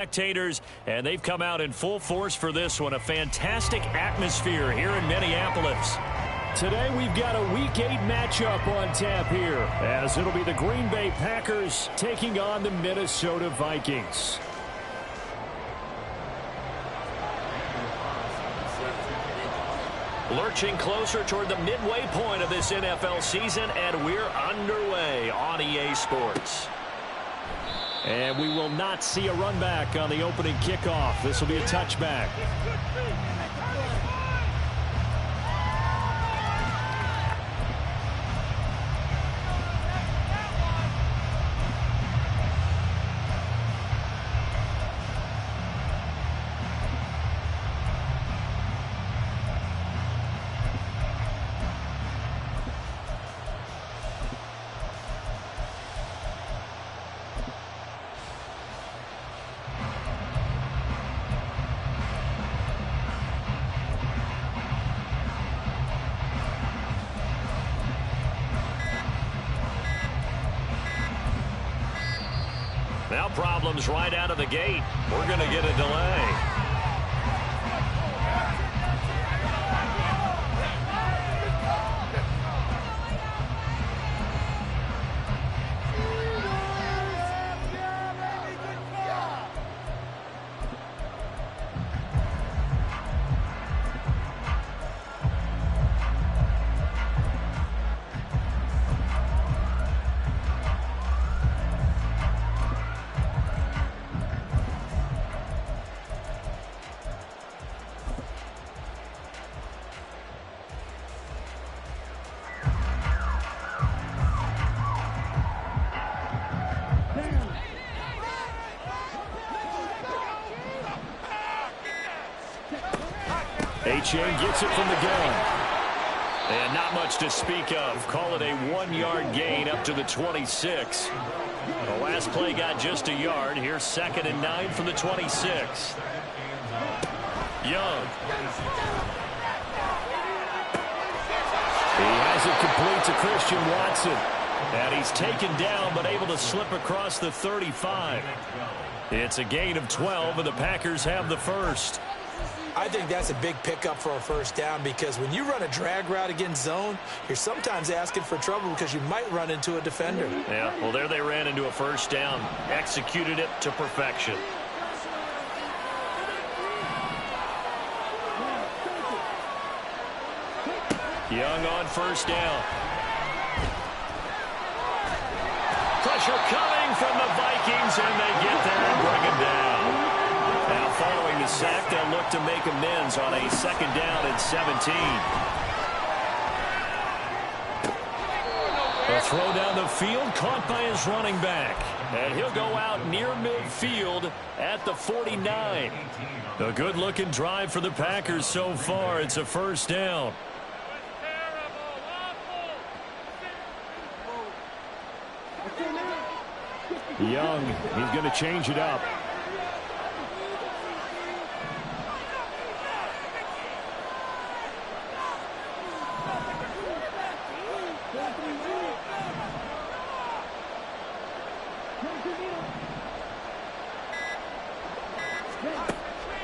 Spectators, and they've come out in full force for this one. A fantastic atmosphere here in Minneapolis. Today we've got a Week 8 matchup on tap here, as it'll be the Green Bay Packers taking on the Minnesota Vikings. Lurching closer toward the midway point of this NFL season, and we're underway on EA Sports. And we will not see a run back on the opening kickoff. This will be a touchback. Now problems right out of the gate. We're going to get a delay. Achane gets it from the gun. And not much to speak of. Call it a 1-yard gain up to the 26. The last play got just a yard. Here's 2nd and 9 from the 26. Young. He has it complete to Christian Watson. And he's taken down but able to slip across the 35. It's a gain of 12, and the Packers have the first. I think that's a big pickup for a first down, because when you run a drag route against zone, you're sometimes asking for trouble because you might run into a defender. Yeah, well, there they ran into a first down. Executed it to perfection. Young on first down. Pressure coming from the Vikings, and they get there and bring him down. Now following the sack, they'll look to make amends on a 2nd down and 17. A throw down the field, caught by his running back. And he'll go out near midfield at the 49. A good-looking drive for the Packers so far. It's a first down. Young, he's going to change it up.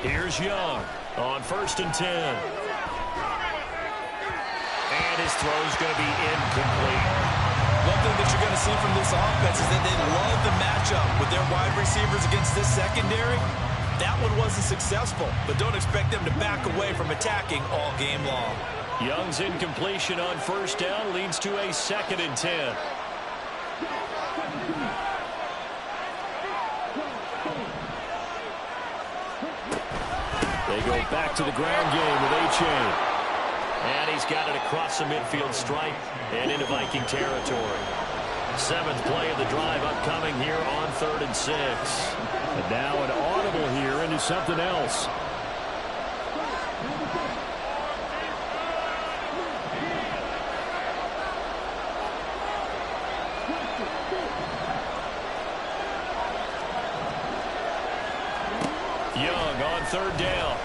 Here's Young on 1st and 10. And his throw's going to be incomplete. One thing that you're going to see from this offense is that they love the matchup with their wide receivers against this secondary. That one wasn't successful, but don't expect them to back away from attacking all game long. Young's incompletion on first down leads to a 2nd and 10. They go back to the ground game with Achane. And he's got it across the midfield stripe and into Viking territory. 7th play of the drive upcoming here on 3rd and 6. And now an audible here into something else. Young on 3rd down.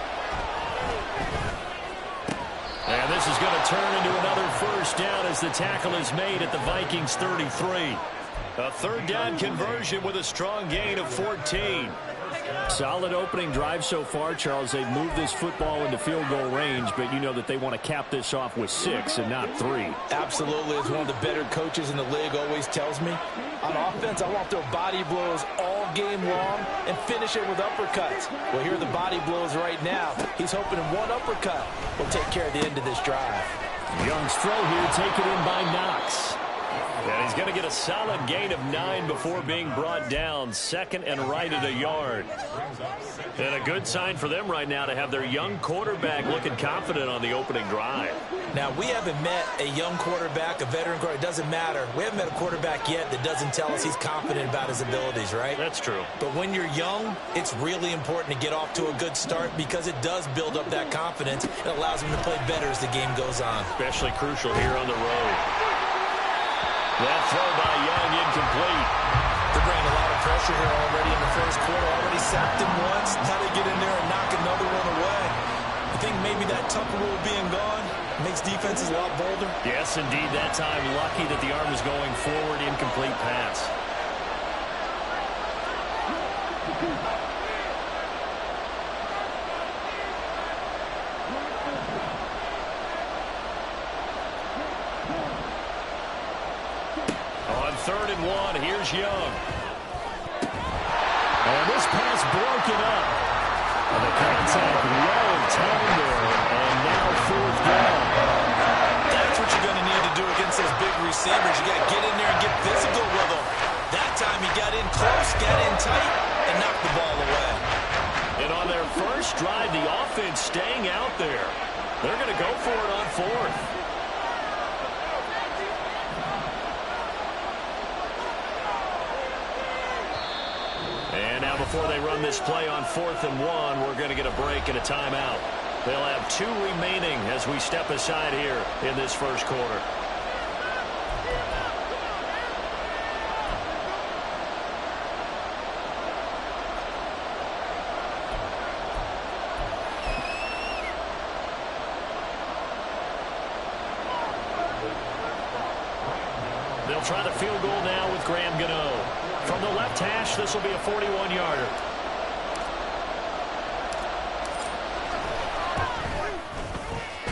And this is going to turn into another first down as the tackle is made at the Vikings 33. A 3rd down conversion with a strong gain of 14. Solid opening drive so far, Charles. They've moved this football into field goal range, but you know that they want to cap this off with 6 and not 3. Absolutely. As one of the better coaches in the league always tells me, on offense, I want to throw body blows all game long and finish it with uppercuts. Well, here are the body blows right now. He's hoping one uppercut will take care of the end of this drive. Young's throw here taken in by Knox. And he's going to get a solid gain of 9 before being brought down. Second and right at a yard. And a good sign for them right now to have their young quarterback looking confident on the opening drive. Now, we haven't met a young quarterback, a veteran quarterback. It doesn't matter. We haven't met a quarterback yet that doesn't tell us he's confident about his abilities, right? That's true. But when you're young, it's really important to get off to a good start because it does build up that confidence. It allows him to play better as the game goes on. Especially crucial here on the road. That throw by Young incomplete. They're bringing a lot of pressure here already in the first quarter. Already sacked him once. Now they get in there and knock another one away. I think maybe that Tucker rule being gone makes defenses a lot bolder. Yes, indeed. That time lucky that the arm was going forward. Incomplete pass. Third and 1, here's Young. And this pass broken up. And the contact well in time there. And now fourth down. That's what you're going to need to do against those big receivers. You got to get in there and get physical with them. That time he got in close, got in tight, and knocked the ball away. And on their first drive, the offense staying out there. They're going to go for it on fourth. And now before they run this play on 4th and 1, we're going to get a break and a timeout. They'll have 2 remaining as we step aside here in this first quarter. They'll try the field goal now with Graham Gano. From the left hash, this will be a 41-yarder.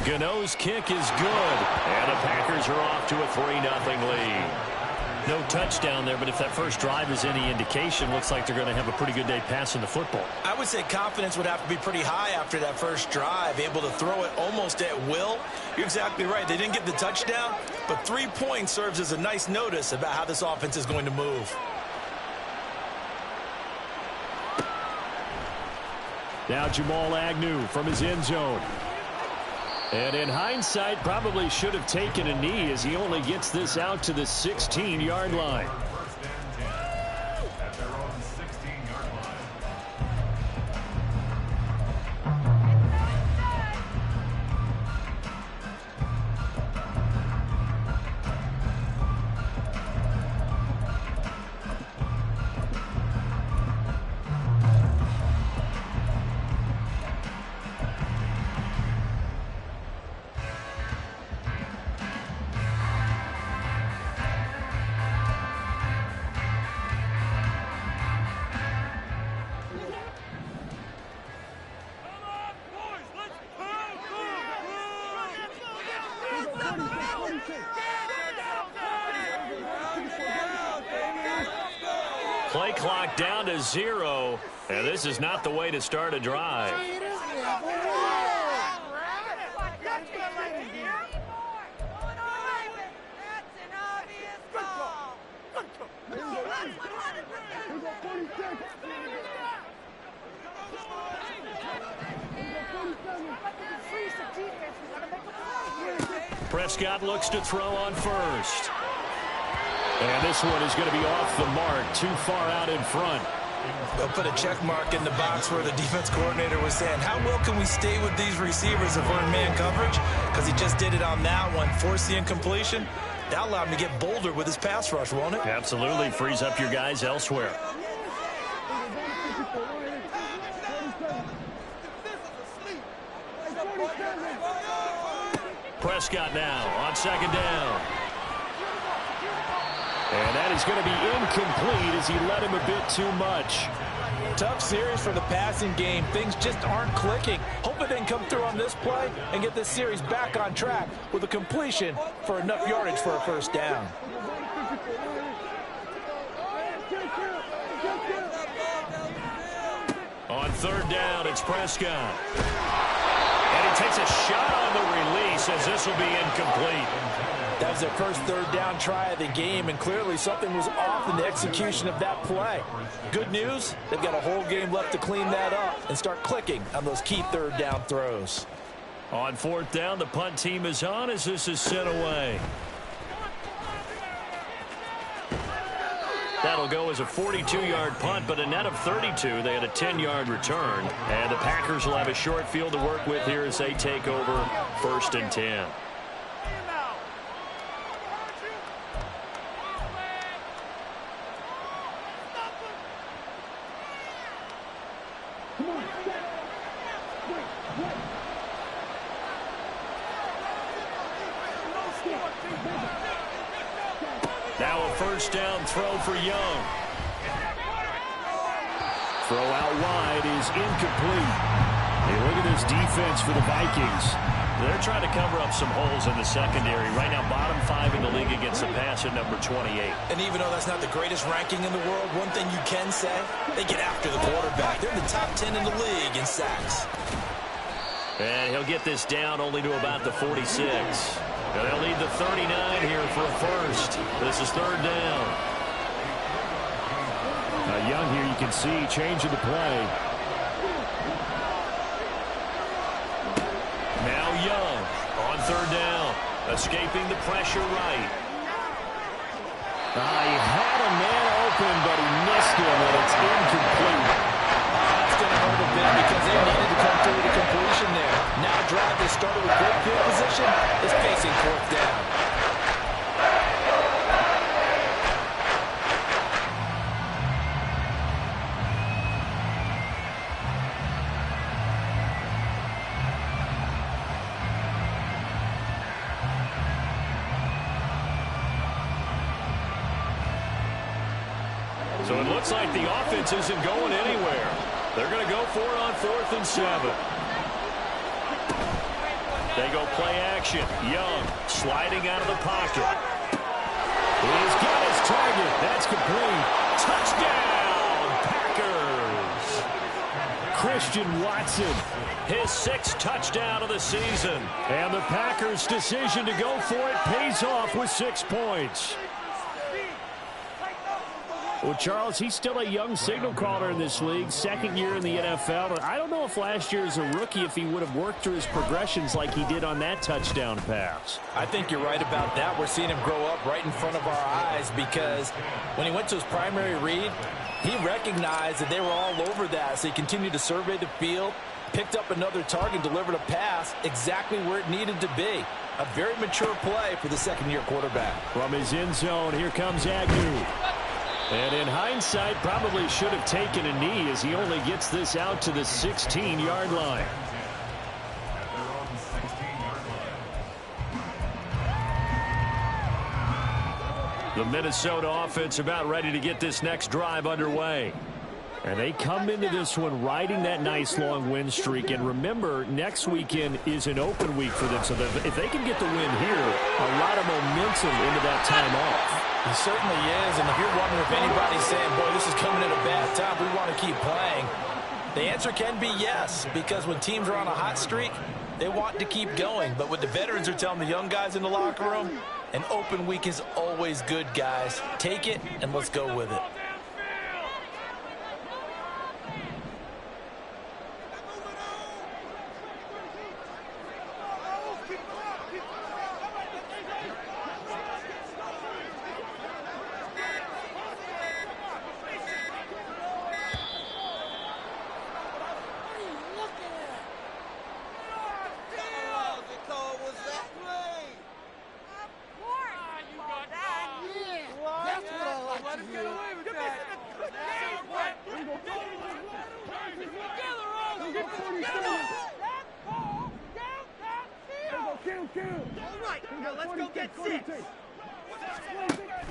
Gano's kick is good. And the Packers are off to a 3-0 lead. No touchdown there, but if that first drive is any indication, looks like they're going to have a pretty good day passing the football. I would say confidence would have to be pretty high after that first drive, able to throw it almost at will. You're exactly right. They didn't get the touchdown, but 3 points serves as a nice notice about how this offense is going to move. Now Jamal Agnew from his end zone. And in hindsight, probably should have taken a knee as he only gets this out to the 16-yard line. Play clock down to 0, and this is not the way to start a drive. Prescott looks to throw on first. And this one is going to be off the mark, too far out in front. They'll put a check mark in the box where the defense coordinator was saying, how well can we stay with these receivers if we're in man coverage? Because he just did it on that one, forced the incompletion. That allowed him to get bolder with his pass rush, won't it? Absolutely. Frees up your guys elsewhere. Prescott now on second down. And that is going to be incomplete as he led him a bit too much. Tough series for the passing game. Things just aren't clicking. Hope it didn't come through on this play and get this series back on track with a completion for enough yardage for a first down. On third down, it's Prescott. And he takes a shot on the release as this will be incomplete. That was their first third down try of the game, and clearly something was off in the execution of that play. Good news, they've got a whole game left to clean that up and start clicking on those key third down throws. On fourth down, the punt team is on as this is sent away. That'll go as a 42-yard punt, but a net of 32. They had a 10-yard return. And the Packers will have a short field to work with here as they take over first and 10. Now a first down throw for Young. Throw out wide is incomplete. Hey, look at this defense for the Vikings. They're trying to cover up some holes in the secondary. Right now, bottom 5 in the league against the pass at number 28. And even though that's not the greatest ranking in the world, one thing you can say, they get after the quarterback. They're in the top 10 in the league in sacks. And he'll get this down only to about the 46. And they'll need the 39 here for a first. This is third down. Young here, you can see changing the play. Now Young on third down, escaping the pressure right. He had a man open, but he missed him, and it's incomplete. That's going to hurt a bit because they needed to come through the completion there. Now a drive that started with great field position is facing fourth down. So it looks like the offense isn't going anywhere. They're going to go for it on 4th and 7. They go play action. Young sliding out of the pocket. He's got his target. That's complete. Touchdown, Packers. Christian Watson, his 6th touchdown of the season. And the Packers' decision to go for it pays off with 6 points. Well, Charles, he's still a young signal caller in this league, second year in the NFL. But I don't know if last year as a rookie, if he would have worked through his progressions like he did on that touchdown pass. I think you're right about that. We're seeing him grow up right in front of our eyes because when he went to his primary read, he recognized that they were all over that. So he continued to survey the field, picked up another target, delivered a pass exactly where it needed to be. A very mature play for the second-year quarterback. From his end zone, here comes Agnew. And in hindsight, probably should have taken a knee as he only gets this out to the 16-yard line. The Minnesota offense about ready to get this next drive underway. And they come into this one riding that nice long win streak. And remember, next weekend is an open week for them. So if they can get the win here, a lot of momentum into that time off. He certainly is, and if you're wondering if anybody's saying, boy, this is coming at a bad time, we want to keep playing, the answer can be yes, because when teams are on a hot streak, they want to keep going. But what the veterans are telling the young guys in the locker room, an open week is always good, guys. Take it, and let's go with it.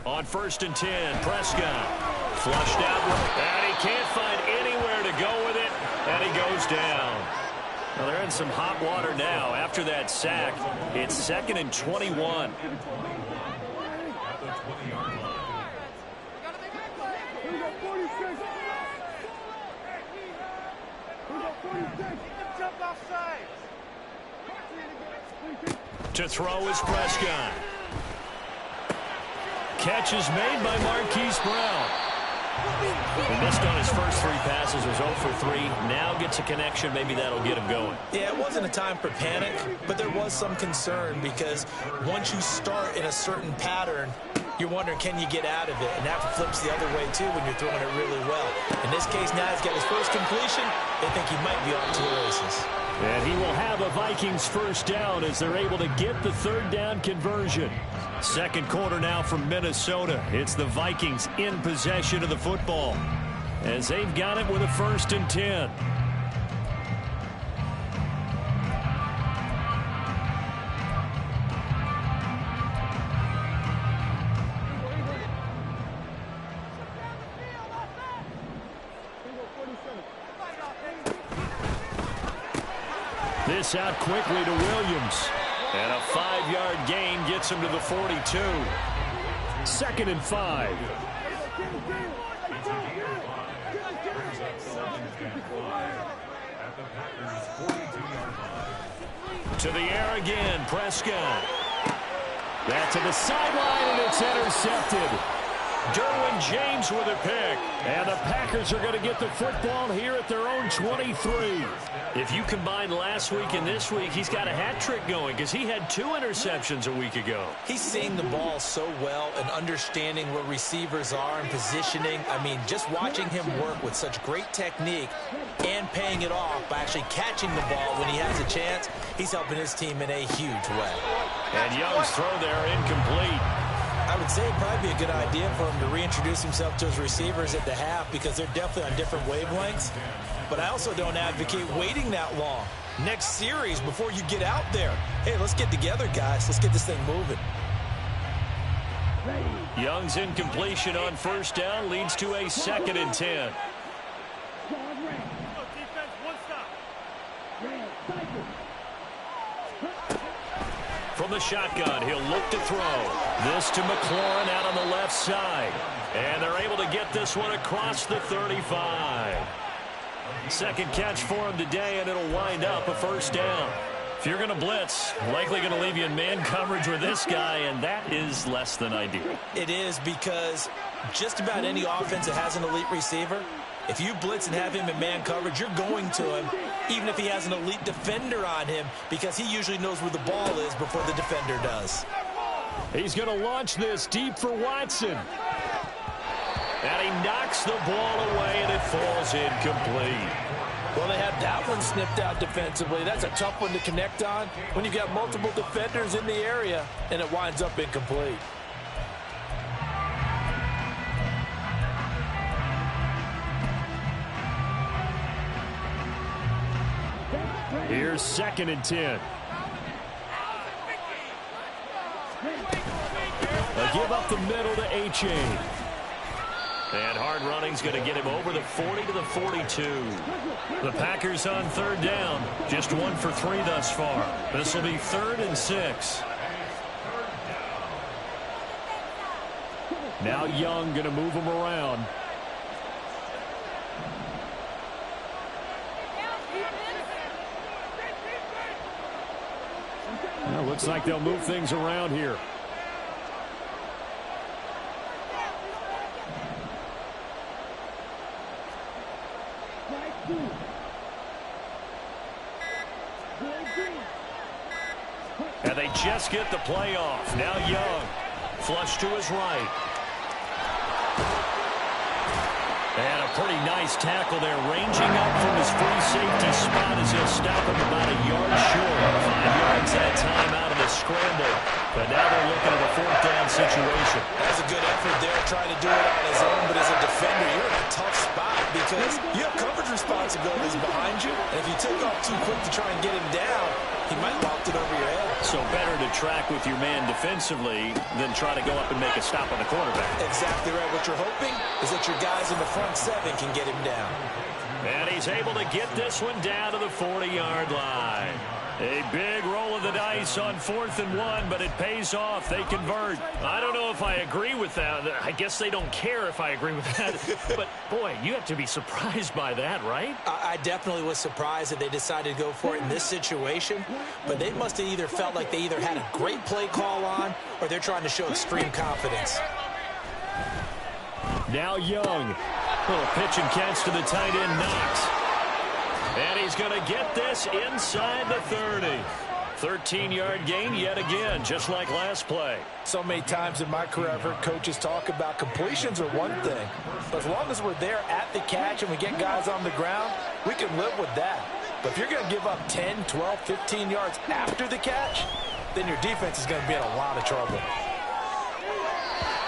On 1st and 10, Prescott flushed out, and he can't find anyone go with it, and he goes down. Well, they're in some hot water now. After that sack, it's 2nd and 21. To throw is Prescott. Catch is made by Marquise Brown. He missed on his first 3 passes, was 0 for 3. Now gets a connection. Maybe that'll get him going. Yeah, it wasn't a time for panic, but there was some concern because once you start in a certain pattern, you're wondering, can you get out of it? And that flips the other way, too, when you're throwing it really well. In this case, now he's got his first completion. They think he might be off to the races. And he will have a Vikings first down as they're able to get the 3rd down conversion. Second quarter now from Minnesota. It's the Vikings in possession of the football as they've got it with a 1st and 10. This out quickly to Williams. And a 5-yard gain gets him to the 42. 2nd and 5. To the air again, Prescott. Back to the sideline, and it's intercepted. Derwin James with a pick. And the Packers are going to get the football here at their own 23. If you combine last week and this week, he's got a hat trick going because he had 2 interceptions a week ago. He's seeing the ball so well and understanding where receivers are and positioning. I mean, just watching him work with such great technique and paying it off by actually catching the ball when he has a chance, he's helping his team in a huge way. And Young's throw there incomplete. I would say it'd probably be a good idea for him to reintroduce himself to his receivers at the half because they're definitely on different wavelengths. But I also don't advocate waiting that long. Next series, before you get out there, hey, let's get together, guys. Let's get this thing moving. Young's incompletion on 1st down leads to a 2nd and 10. From the shotgun, he'll look to throw. This to McLaurin out on the left side. And they're able to get this one across the 35. Second catch for him today, and it'll wind up a 1st down. If you're going to blitz, likely going to leave you in man coverage with this guy, and that is less than ideal. It is because just about any offense that has an elite receiver, if you blitz and have him in man coverage, you're going to him, even if he has an elite defender on him, because he usually knows where the ball is before the defender does. He's going to launch this deep for Watson. And he knocks the ball away, and it falls incomplete. Well, they have that one snipped out defensively. That's a tough one to connect on when you've got multiple defenders in the area, and it winds up incomplete. Here's 2nd and 10. A give up the middle to H.A. And hard running's going to get him over the 40 to the 42. The Packers on 3rd down. Just 1 for 3 thus far. This will be 3rd and 6. Now Young going to move him around. Well, looks like they'll move things around here. And they just get the play off. Now Young. Flush to his right. And a pretty nice tackle there, ranging up from his free safety spot as he'll stop him about a yard short. 5 yards that time out of the scramble. But now they're looking at a 4th down situation. That's a good effort there, trying to do it on his own. But as a defender, you're in a tough spot because you have coverage responsibilities behind you. And if you take off too quick to try and get him down, he might loft it over your head. So better to track with your man defensively than try to go up and make a stop on the quarterback. Exactly right. What you're hoping is that your guys in the front 7 can get him down. And he's able to get this one down to the 40-yard line. A big roll of the dice on 4th and 1, but it pays off. They convert. I don't know if I agree with that. I guess they don't care if I agree with that. But, boy, you have to be surprised by that, right? I definitely was surprised that they decided to go for it in this situation. But they must have either felt like they either had a great play call on or they're trying to show extreme confidence. Now Young. Little pitch and catch to the tight end, Knox. And he's going to get this inside the 30. 13-yard gain yet again, just like last play. So many times in my career, I've heard coaches talk about completions are one thing. But as long as we're there at the catch and we get guys on the ground, we can live with that. But if you're going to give up 10, 12, 15 yards after the catch, then your defense is going to be in a lot of trouble.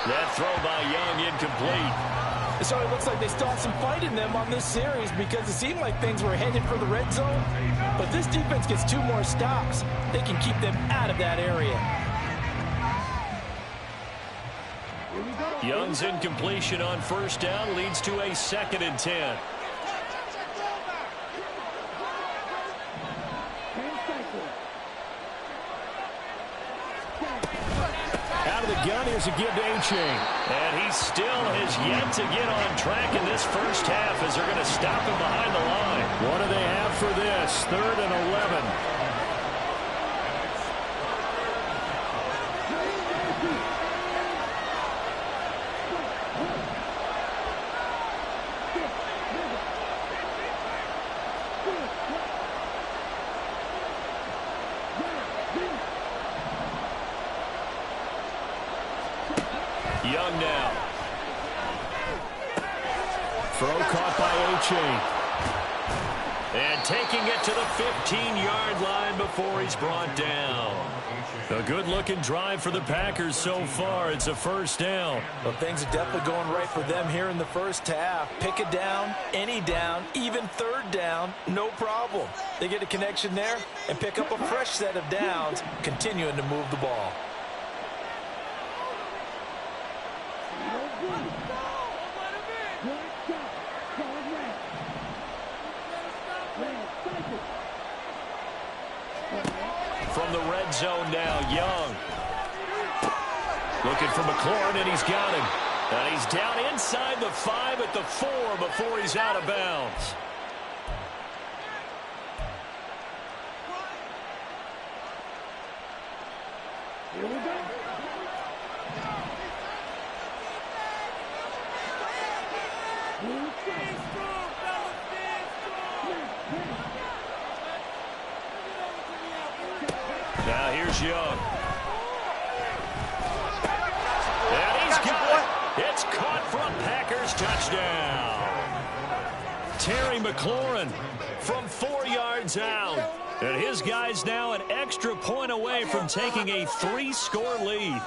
That throw by Young incomplete. So it looks like they still have some fight in them on this series because it seemed like things were headed for the red zone. But if this defense gets 2 more stops, they can keep them out of that area. Young's incompletion on 1st down leads to a 2nd and 10. Out of the gun, here's a give to A-Chain. And he still has yet to get on track in this first half as they're going to stop him behind the line. What do they have for this? 3rd and 11. Young now. Throw caught by A-Chain. And taking it to the 15-yard line before he's brought down. A good-looking drive for the Packers so far. It's a 1st down. Well, things are definitely going right for them here in the first half. Pick a down, any down, even 3rd down, no problem. They get a connection there and pick up a fresh set of downs, continuing to move the ball. From the red zone now, Young. Looking for McLaurin, and he's got him. And he's down inside the 5 at the 4 before he's out of bounds. Here we go. Now here's Young. And he's got it. It's caught from Packers touchdown. Terry McLaurin from 4 yards out. And his guy's now an extra point away from taking a 3-score lead.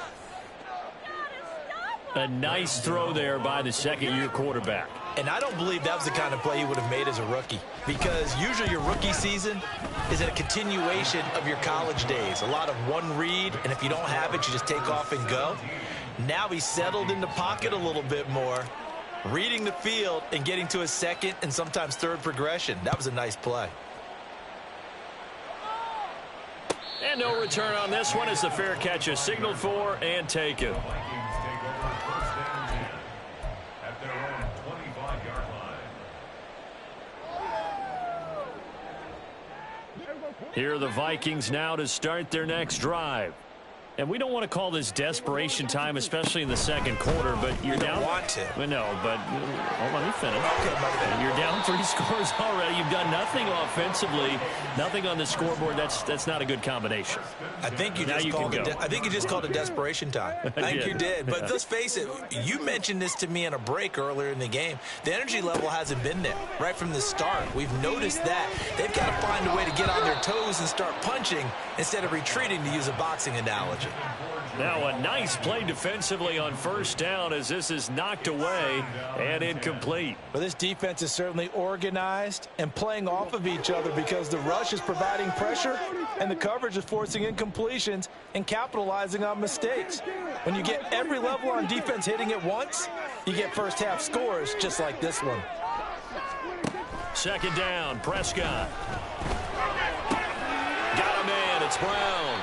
A nice throw there by the second-year quarterback. And I don't believe that was the kind of play he would have made as a rookie, because usually your rookie season is a continuation of your college days. A lot of one read, and if you don't have it, you just take off and go. Now he's settled in the pocket a little bit more, reading the field and getting to a 2nd and sometimes 3rd progression. That was a nice play. And no return on this one as the fair catch is signaled for and taken. Here are the Vikings now to start their next drive. And we don't want to call this desperation time, especially in the second quarter, but you're down. Want to. Well, no, but let me finish. Okay, you're down 3 scores already. You've done nothing offensively, nothing on the scoreboard. That's not a good combination. I think you just called it desperation time. I think you did. But let's face it, you mentioned this to me in a break earlier in the game. The energy level hasn't been there right from the start. We've noticed that. They've got to find a way to get on their toes and start punching instead of retreating, to use a boxing analogy. Now a nice play defensively on 1st down as this is knocked away and incomplete. Well, this defense is certainly organized and playing off of each other because the rush is providing pressure and the coverage is forcing incompletions and capitalizing on mistakes. When you get every level on defense hitting at once, you get first half scores just like this one. second down. Prescott. Got a man. It's Brown.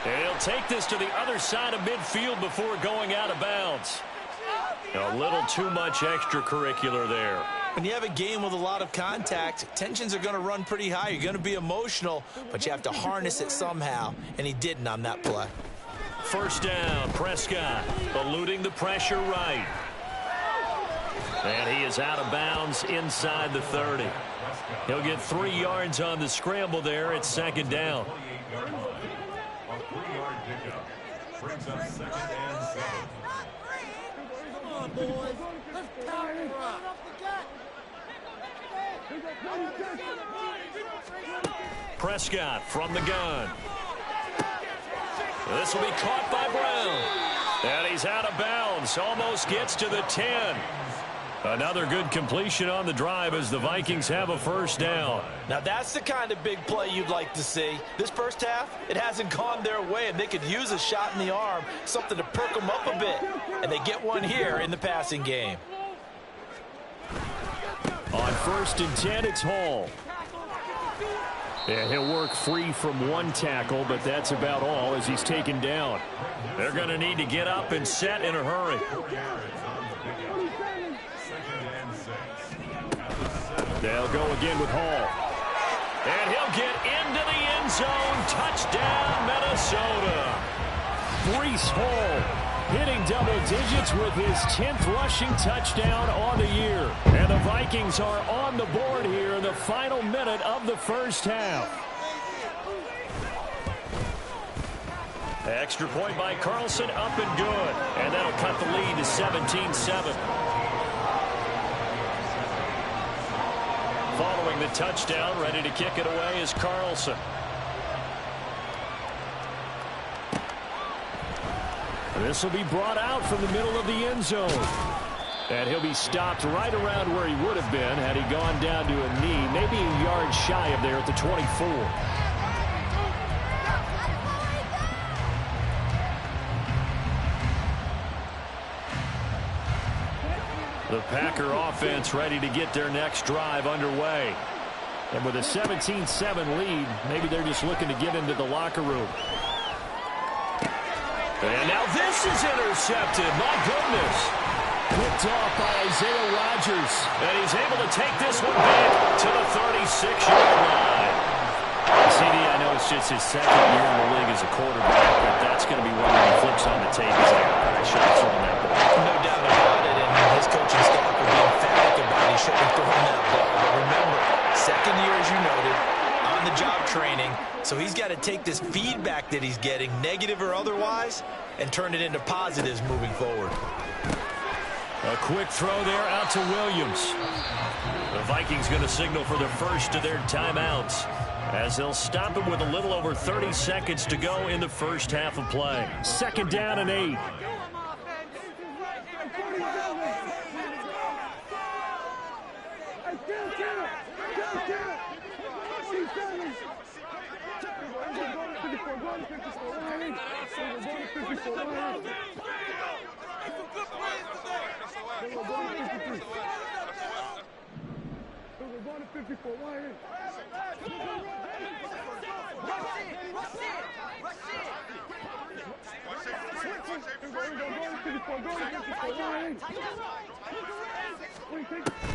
And he'll take this to the other side of midfield before going out of bounds. A little too much extracurricular there. When you have a game with a lot of contact, tensions are going to run pretty high. You're going to be emotional, but you have to harness it somehow, and he didn't on that play. First down, Prescott eluding the pressure right. And he is out of bounds inside the 30. He'll get 3 yards on the scramble there. It's second down. Brings up second and 7. Come on, boys. Let's count her up. Prescott from the gun. This will be caught by Brown. And he's out of bounds. Almost gets to the 10. Another good completion on the drive as the Vikings have a first down. Now that's the kind of big play you'd like to see. This first half, it hasn't gone their way, and they could use a shot in the arm, something to perk them up a bit. And they get one here in the passing game. On first and 10, it's Hall. And he'll work free from one tackle, but that's about all as he's taken down. They're going to need to get up and set in a hurry. They'll go again with Hall. And he'll get into the end zone. Touchdown, Minnesota. Breece Hall hitting double digits with his 10th rushing touchdown on the year. And the Vikings are on the board here in the final minute of the first half. Extra point by Carlson, up and good. And that'll cut the lead to 17-7. Following the touchdown, ready to kick it away is Carlson. This will be brought out from the middle of the end zone. And he'll be stopped right around where he would have been had he gone down to a knee, maybe a yard shy of there at the 24. The Packer offense ready to get their next drive underway. And with a 17-7 lead, maybe they're just looking to get into the locker room. And now this is intercepted. My goodness. Picked off by Isaiah Rodgers. And he's able to take this one back to the 36-yard line. CD, I know it's just his second year in the league as a quarterback, but that's going to be one that he flips on the tape. He's like, I should have thrown that ball. No doubt about it, and his coaching staff will be emphatic about he shouldn't have thrown that ball. But remember, second year, as you noted, on-the-job training, so he's got to take this feedback that he's getting, negative or otherwise, and turn it into positives moving forward. A quick throw there out to Williams. The Vikings going to signal for the first of their timeouts as they'll stop him with a little over 30 seconds to go in the first half of play. Second down and 8.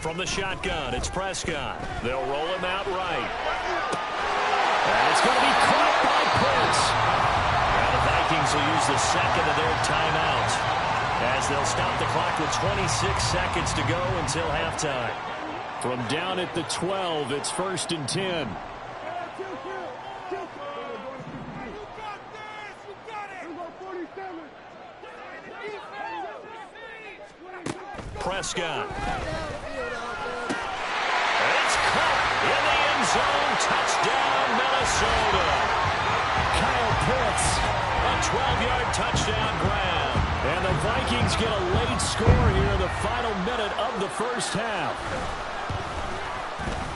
From the shotgun, it's Prescott. They'll roll him out right. And it's going to be caught by Pitts. Now the Vikings will use the second of their timeouts as they'll stop the clock with 26 seconds to go until halftime. From down at the 12, it's first and 10. Prescott. It's caught in the end zone. Touchdown, Minnesota. Kyle Pitts, a 12-yard touchdown grab. And the Vikings get a late score here in the final minute of the first half.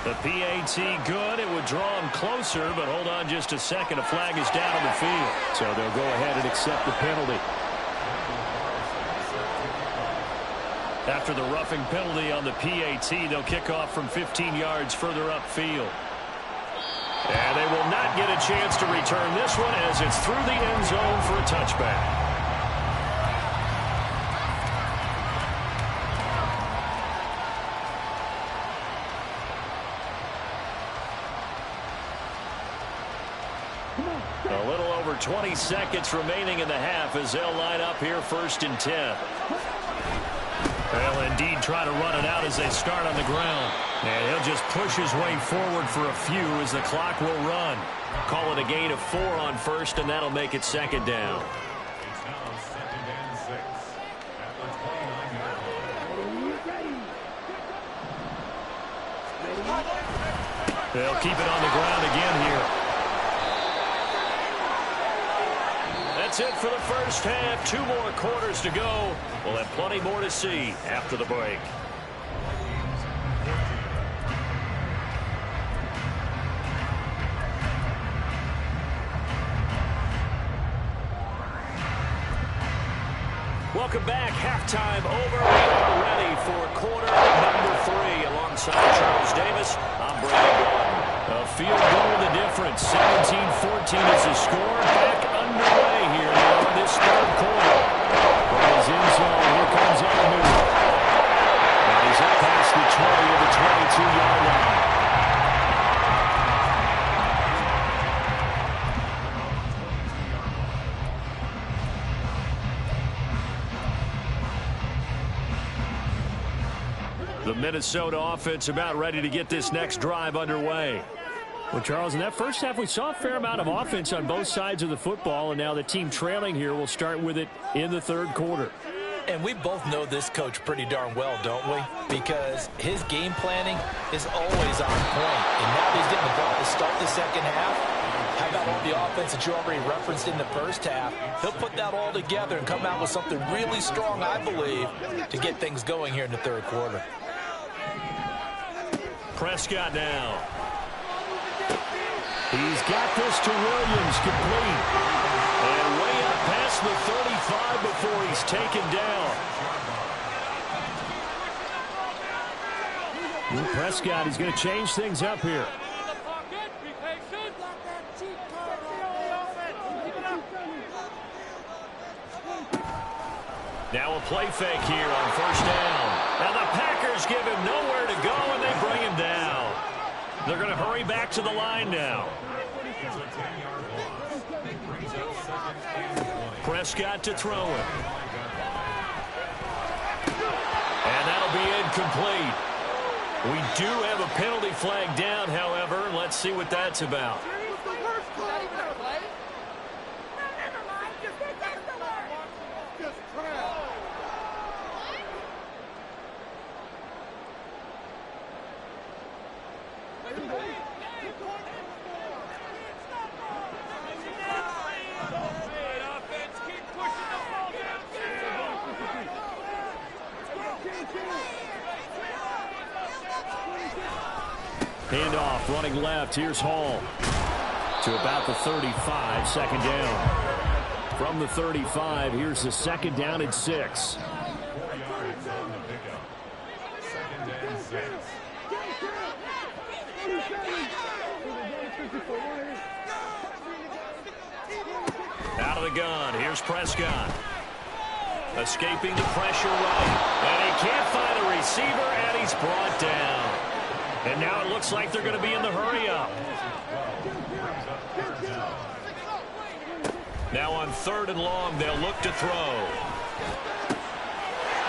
The PAT good. It would draw him closer, but hold on just a second. A flag is down on the field. So they'll go ahead and accept the penalty. After the roughing penalty on the PAT, they'll kick off from 15 yards further upfield. And they will not get a chance to return this one as it's through the end zone for a touchback. A little over 20 seconds remaining in the half as they'll line up here 1st and 10. They'll indeed try to run it out as they start on the ground. And he'll just push his way forward for a few as the clock will run. Call it a gain of 4 on 1st, and that'll make it 2nd down. They'll keep it on the ground again here. That's it for the first half. 2 more quarters to go. We'll have plenty more to see after the break. Welcome back. Halftime over. We are ready for quarter number 3. Alongside Charles Davis, I'm Brandon Gordon. A field goal the difference. 17-14 is the score. Back underway here now in this 3rd quarter. From his end zone, here comes Anu. And he's up past the 20 of the 22-yard line. The Minnesota offense about ready to get this next drive underway. Well, Charles, in that first half, we saw a fair amount of offense on both sides of the football, and now the team trailing here will start with it in the 3rd quarter. And we both know this coach pretty darn well, don't we? Because his game planning is always on point. And now he's getting the ball to start the 2nd half. How about all the offense that you already referenced in the first half? He'll put that all together and come out with something really strong, I believe, to get things going here in the 3rd quarter. Prescott now. He's got this to Williams, complete. And way up past the 35 before he's taken down. Prescott is going to change things up here. Now a play fake here on 1st down. Now the Packers give him nowhere to go, and they bring him down. They're going to hurry back to the line now. Prescott to throw it. And that'll be incomplete. We do have a penalty flag down, however. Let's see what that's about. Handoff running left. Here's Hall to about the 35. 2nd down. From the 35, here's the 2nd down and 6. Out of the gun. Here's Prescott. Escaping the pressure right. And he can't find a receiver, and he's brought down. And now it looks like they're going to be in the hurry-up. Now on 3rd and long, they'll look to throw.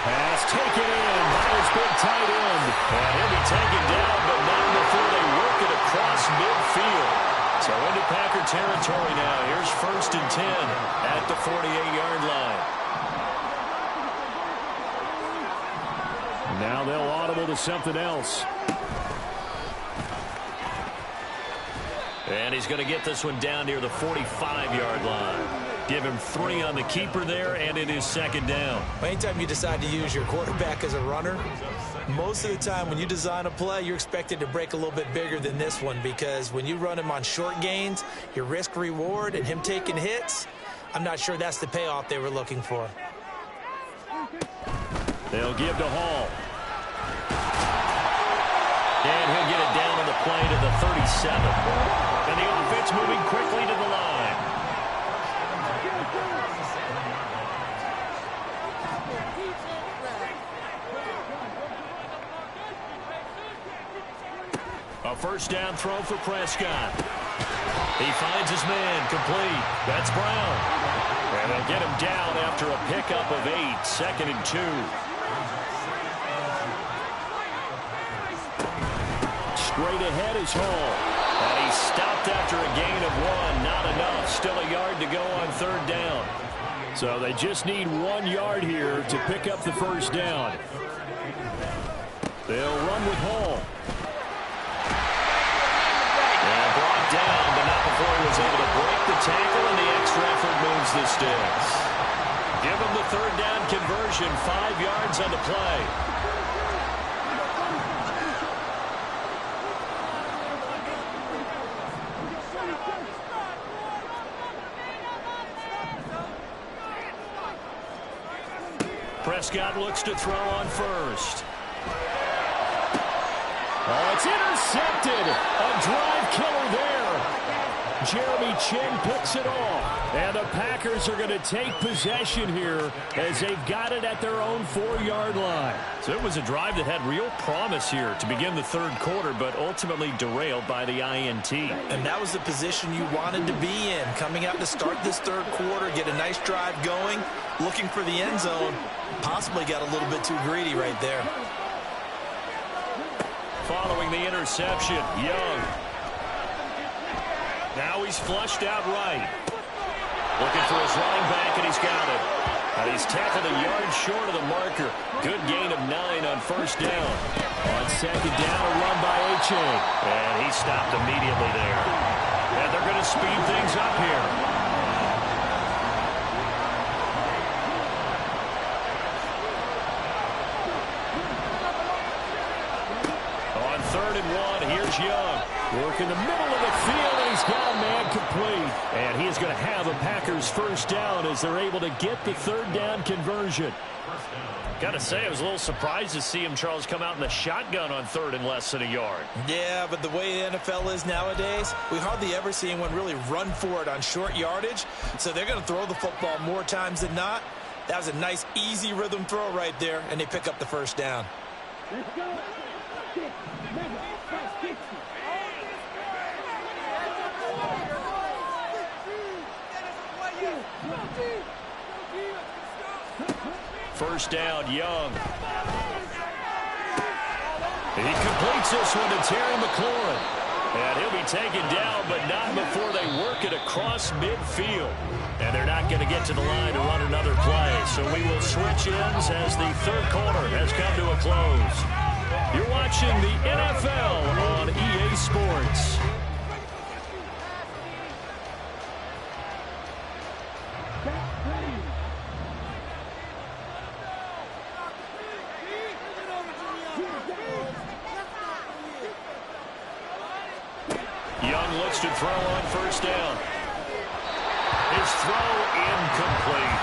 Pass taken in by his big tight end. And he'll be taken down, but not before they work it across midfield. So into Packer territory now. Here's 1st and 10 at the 48-yard line. Now they'll audible to something else. And he's going to get this one down near the 45-yard line. Give him 3 on the keeper there, and it is 2nd down. Anytime you decide to use your quarterback as a runner, most of the time when you design a play, you're expected to break a little bit bigger than this one, because when you run him on short gains, your risk-reward and him taking hits, I'm not sure that's the payoff they were looking for. They'll give to Hall. And he'll get it down on the play to the 37. And the offense moving quickly to the line. A first down throw for Prescott. He finds his man, complete. That's Brown. And they'll get him down after a pickup of 8, 2nd and 2. Straight ahead is Hall. And he stopped after a gain of 1. Not enough. Still a yard to go on 3rd down. So they just need 1 yard here to pick up the first down. They'll run with Hall. And brought down, but not before he was able to break the tackle, and the extra effort moves the sticks. Give him the 3rd down conversion, 5 yards on the play. Prescott looks to throw on first. Oh, it's intercepted. A drive killer there. Jeremy Chinn picks it off. And the Packers are going to take possession here as they've got it at their own 4-yard line. So it was a drive that had real promise here to begin the 3rd quarter, but ultimately derailed by the INT. And that was the position you wanted to be in. Coming out to start this 3rd quarter, get a nice drive going, looking for the end zone. Possibly got a little bit too greedy right there. Following the interception, Young. Now he's flushed out right. Looking for his running back, and he's got it. And he's tackled a yard short of the marker. Good gain of 9 on 1st down. On 2nd down, a run by Achane. And he stopped immediately there. And they're going to speed things up here. On 3rd and 1, here's Young. Work in the middle of the field, and he's got a man complete. And he is going to have a Packers first down as they're able to get the 3rd down conversion. Got to say, I was a little surprised to see him, Charles, come out in the shotgun on 3rd and less than a yard. Yeah, but the way the NFL is nowadays, we hardly ever see anyone really run for it on short yardage. So they're going to throw the football more times than not. That was a nice, easy rhythm throw right there, and they pick up the first down. Let's go. First down, Young. He completes this one to Terry McLaurin. And he'll be taken down, but not before they work it across midfield. And they're not going to get to the line to run another play. So we will switch ends as the 3rd quarter has come to a close. You're watching the NFL on EA Sports. Young looks to throw on first down. His throw incomplete.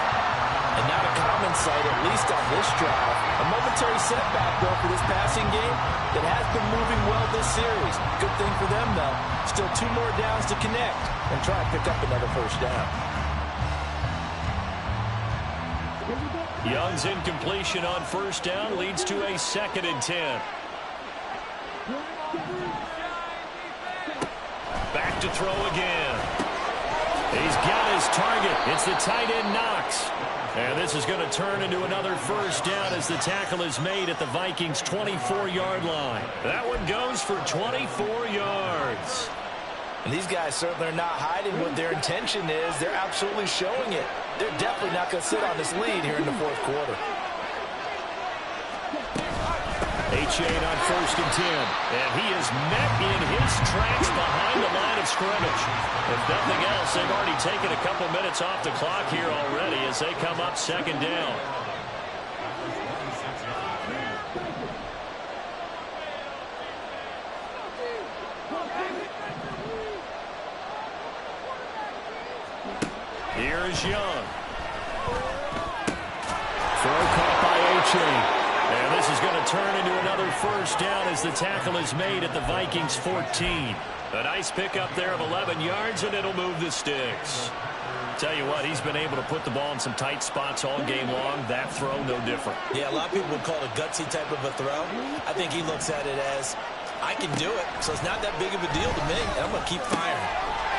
And not a common sight, at least on this drive. A momentary setback, though, for this passing game that has been moving well this series. Good thing for them, though. Still 2 more downs to connect and try and pick up another first down. Young's incompletion on first down leads to a 2nd and 10. Back to throw again. He's got his target. It's the tight end Knox. And this is going to turn into another first down as the tackle is made at the Vikings' 24-yard line. That one goes for 24 yards. And these guys certainly are not hiding what their intention is. They're absolutely showing it. They're definitely not going to sit on this lead here in the 4th quarter. Achane on 1st and 10. And he is met in his tracks behind the line of scrimmage. If nothing else, they've already taken a couple minutes off the clock here already as they come up 2nd down. Here's Young. Throw caught by Achane. And this is going to turn into another first down as the tackle is made at the Vikings 14. A nice pickup there of 11 yards, and it'll move the sticks. Tell you what, he's been able to put the ball in some tight spots all game long. That throw, no different. Yeah, a lot of people would call it a gutsy type of a throw. I think he looks at it as, I can do it, so it's not that big of a deal to me, and I'm going to keep firing.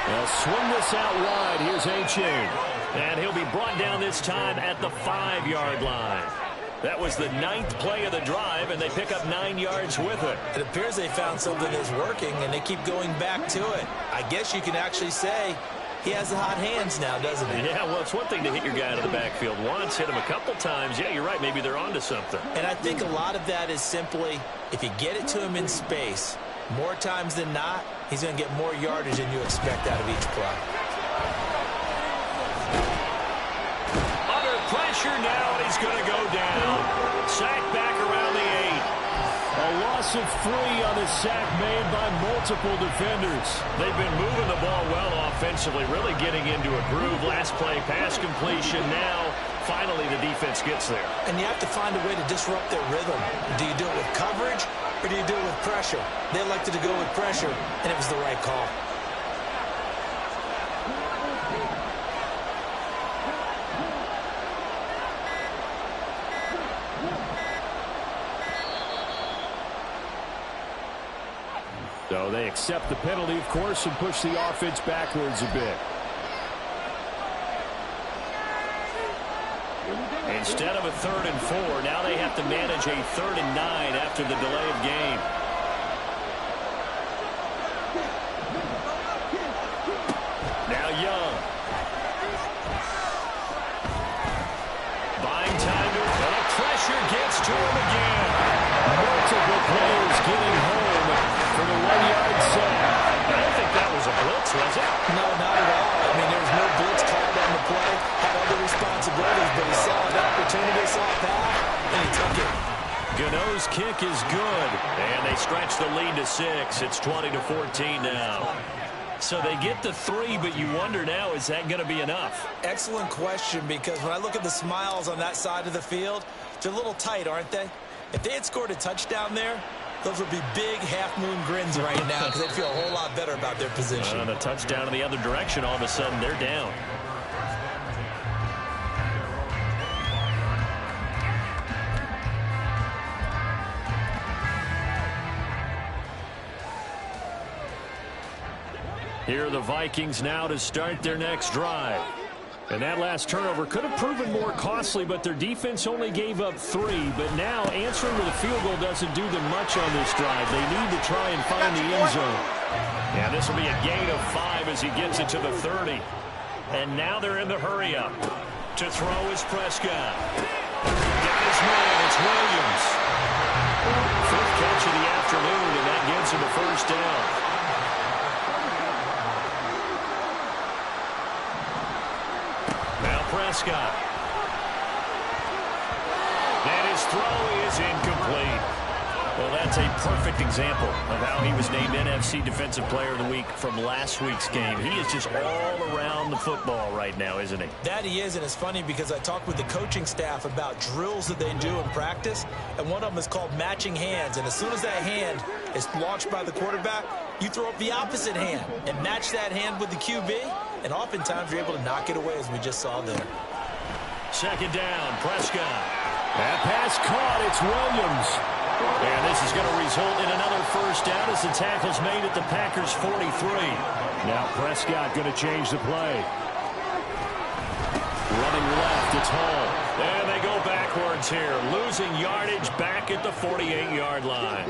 They'll swing this out wide. Here's Achane. And he'll be brought down this time at the 5-yard line. That was the 9th play of the drive, and they pick up 9 yards with it. It appears they found something that's working, and they keep going back to it. I guess you can actually say he has the hot hands now, doesn't he? Yeah, well, it's one thing to hit your guy out of the backfield once, hit him a couple times. Yeah, you're right. Maybe they're onto something. And I think a lot of that is simply, if you get it to him in space, more times than not, he's going to get more yardage than you expect out of each play. Pressure now, and he's going to go down. Sack back around the 8. A loss of 3 on the sack made by multiple defenders. They've been moving the ball well offensively, really getting into a groove. Last play, pass completion. Now, finally, the defense gets there. And you have to find a way to disrupt their rhythm. Do you do it with coverage, or do you do it with pressure? They elected to go with pressure, and it was the right call. So they accept the penalty, of course, and push the offense backwards a bit. Instead of a 3rd and 4, now they have to manage a 3rd and 9 after the delay of game. Now Young. Buying time to the pressure gets to him again. Multiple players getting home for the 1-yard sack. I don't think that was a blitz, was it? No, not at all. I mean, there was no blitz called on the play. Had other responsibilities, but he saw an opportunity, saw a pass, and he took it. Gano's kick is good, and they stretch the lead to 6. It's 20-14 now. So they get the 3, but you wonder now, is that going to be enough? Excellent question, because when I look at the smiles on that side of the field, they're a little tight, aren't they? If they had scored a touchdown there, those would be big half-moon grins right now because they'd feel a whole lot better about their position. On a touchdown in the other direction, all of a sudden they're down. Here are the Vikings now to start their next drive. And that last turnover could have proven more costly, but their defense only gave up 3. But now answering with a field goal doesn't do them much on this drive. They need to try and find the end zone. Yeah, this will be a gain of 5 as he gets it to the 30. And now they're in the hurry-up. To throw is Prescott. Got his man. It's Williams. 5th catch of the afternoon, and that gives him a first down. Prescott. And his throw is incomplete. Well, that's a perfect example of how he was named NFC Defensive Player of the Week from last week's game. He is just all around the football right now, isn't he? That he is, and it's funny because I talked with the coaching staff about drills that they do in practice, and one of them is called matching hands. And as soon as that hand is launched by the quarterback, you throw up the opposite hand and match that hand with the QB, and oftentimes you're able to knock it away, as we just saw there. 2nd down, Prescott. That pass caught. It's Williams. And this is going to result in another first down as the tackle's made at the Packers' 43. Now Prescott going to change the play. Running left, it's Hall. And they go backwards here, losing yardage back at the 48-yard line.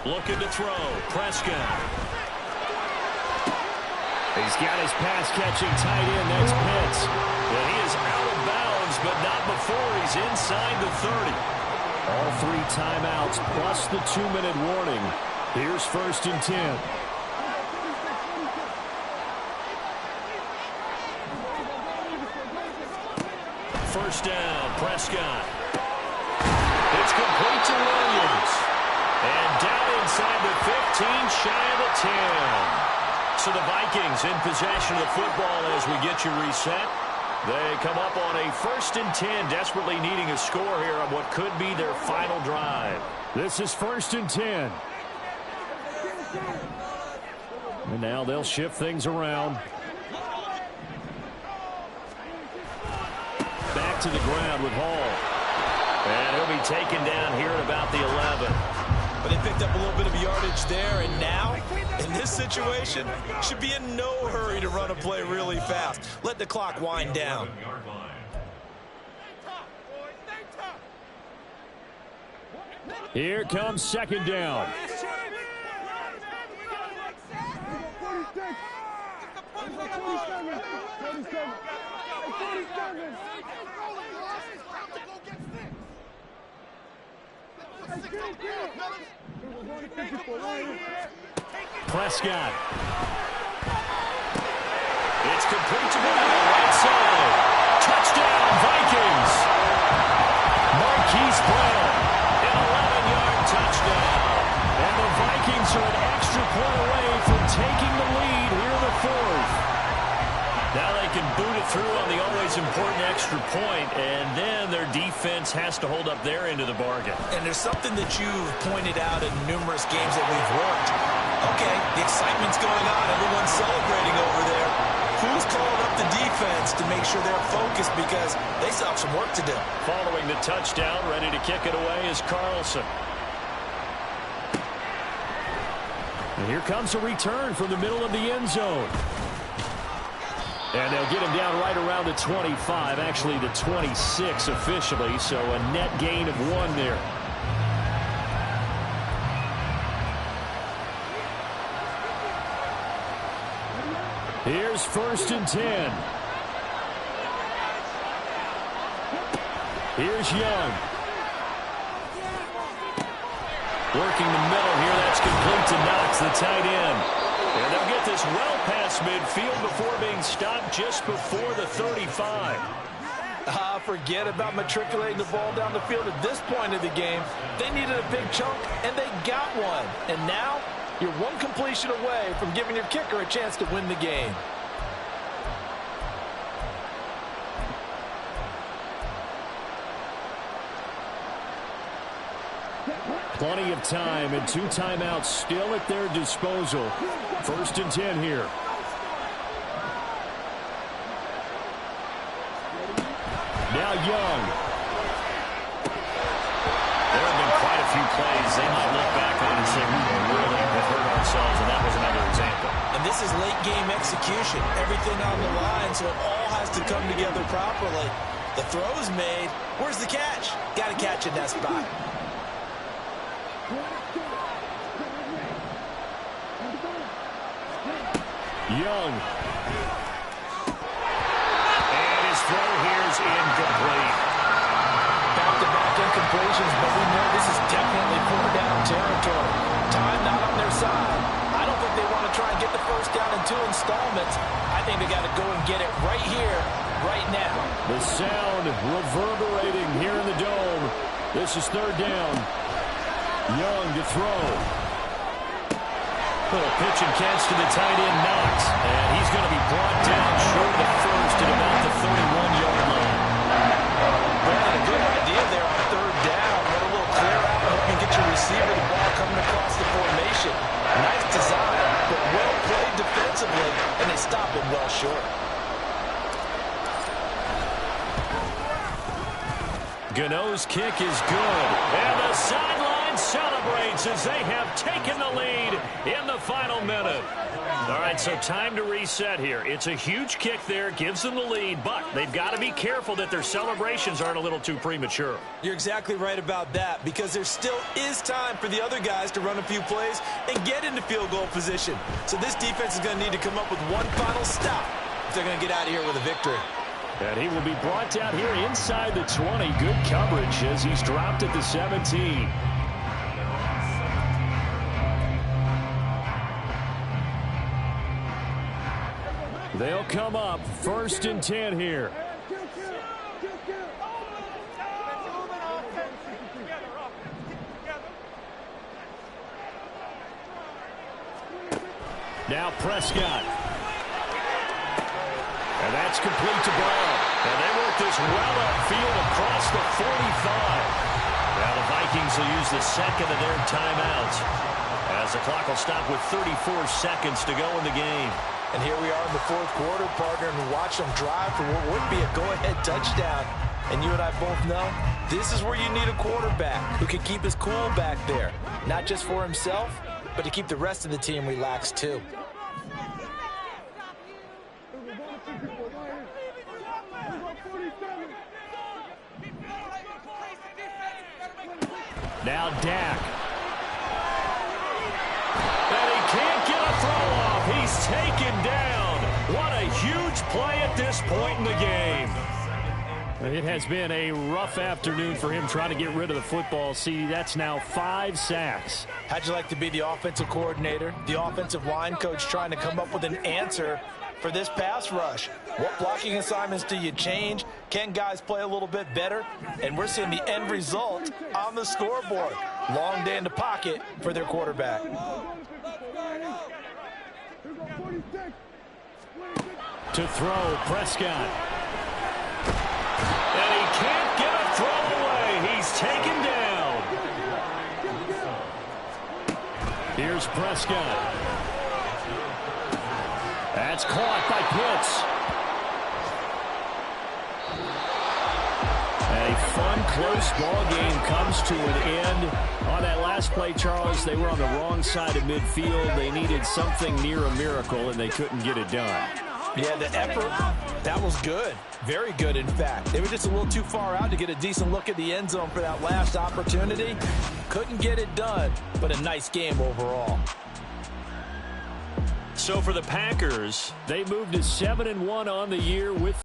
Looking to throw, Prescott. He's got his pass-catching tight end. That's Pitts. And he is out of bounds, but not before he's inside the 30. All 3 timeouts plus the 2-minute warning. Here's 1st and 10. First down, Prescott. It's complete to Williams. And down inside the 15, shy of the 10. So the Vikings in possession of the football as we get you reset. They come up on a 1st and 10, desperately needing a score here on what could be their final drive. This is 1st and 10. And now they'll shift things around. Back to the ground with Hall. And he'll be taken down here at about the 11. But they picked up a little bit of yardage there, and now, in this situation, should be in no hurry to run a play really fast. Let the clock wind down. Here comes 2nd down. Prescott. It's complete to the right side. Touchdown, Vikings. Marquise Brown, an 11-yard touchdown. And the Vikings are an extra point away from taking the lead here in the 4th. Now they can boot it through on the always important extra point, and then their defense has to hold up their end of the bargain. And there's something that you've pointed out in numerous games that we've worked. Okay, the excitement's going on. Everyone's celebrating over there. Who's calling up the defense to make sure they're focused, because they still have some work to do. Following the touchdown, ready to kick it away is Carlson. And here comes a return from the middle of the end zone. And they'll get him down right around the 25, actually the 26 officially, so a net gain of 1 there. Here's 1st and 10. Here's Young. Working the middle here, that's complete to Knox, the tight end. And they'll get this well past midfield before being stopped just before the 35. Forget about matriculating the ball down the field at this point of the game. They needed a big chunk, and they got one. And now, you're one completion away from giving your kicker a chance to win the game. Plenty of time and 2 timeouts still at their disposal. 1st and 10 here. Now Young. There have been quite a few plays they might look back on and say, we really have hurt ourselves, and that was another example. And this is late game execution. Everything on the line, so it all has to come together properly. The throw's made. Where's the catch? Got to catch in that spot. Young. And his throw here is incomplete. Back-to-back incompletions, but we know this is definitely 4-down territory. Time not on their side. I don't think they want to try and get the first down in 2 installments. I think they got to go and get it right here, right now. The sound reverberating here in the dome. This is 3rd down. Young to throw. Little pitch and catch to the tight end, Knox. And he's going to be brought down short of the first at about the 31-yard line. Well, a good idea there on 3rd down. Let a little clear out and hope you get your receiver the ball coming across the formation. Nice design, but well played defensively, and they stop him well short. Gano's kick is good. And the sideline celebrates as they have taken the lead in the final minute. All right, so time to reset here. It's a huge kick there, gives them the lead, but they've got to be careful that their celebrations aren't a little too premature. You're exactly right about that, because there still is time for the other guys to run a few plays and get into field goal position. So this defense is going to need to come up with one final stop if they're going to get out of here with a victory. And he will be brought down here inside the 20. Good coverage as he's dropped at the 17. They'll come up 1st and 10 here. Now Prescott. And that's complete to Brown. And they work this well upfield across the 45. Now the Vikings will use the second of their timeouts as the clock will stop with 34 seconds to go in the game. And here we are in the fourth quarter, partner, and watch them drive for what would be a go-ahead touchdown. And you and I both know this is where you need a quarterback who can keep his cool back there, not just for himself, but to keep the rest of the team relaxed too. Now Dak. And he can't get a throw off. He's taken down. What a huge play at this point in the game. It has been a rough afternoon for him trying to get rid of the football. See, that's now 5 sacks. How'd you like to be the offensive coordinator, the offensive line coach trying to come up with an answer for this pass rush? What blocking assignments do you change? Can guys play a little bit better? And we're seeing the end result on the scoreboard. Long day in the pocket for their quarterback. To throw, Prescott. And he can't get a throw away. He's taken down. Here's Prescott. That's caught by Pitts. A fun, close ball game comes to an end. On that last play, Charles, they were on the wrong side of midfield. They needed something near a miracle, and they couldn't get it done. Yeah, the effort, that was good. Very good, in fact. They were just a little too far out to get a decent look at the end zone for that last opportunity. Couldn't get it done, but a nice game overall. So for the Packers, they moved to 7-1 on the year with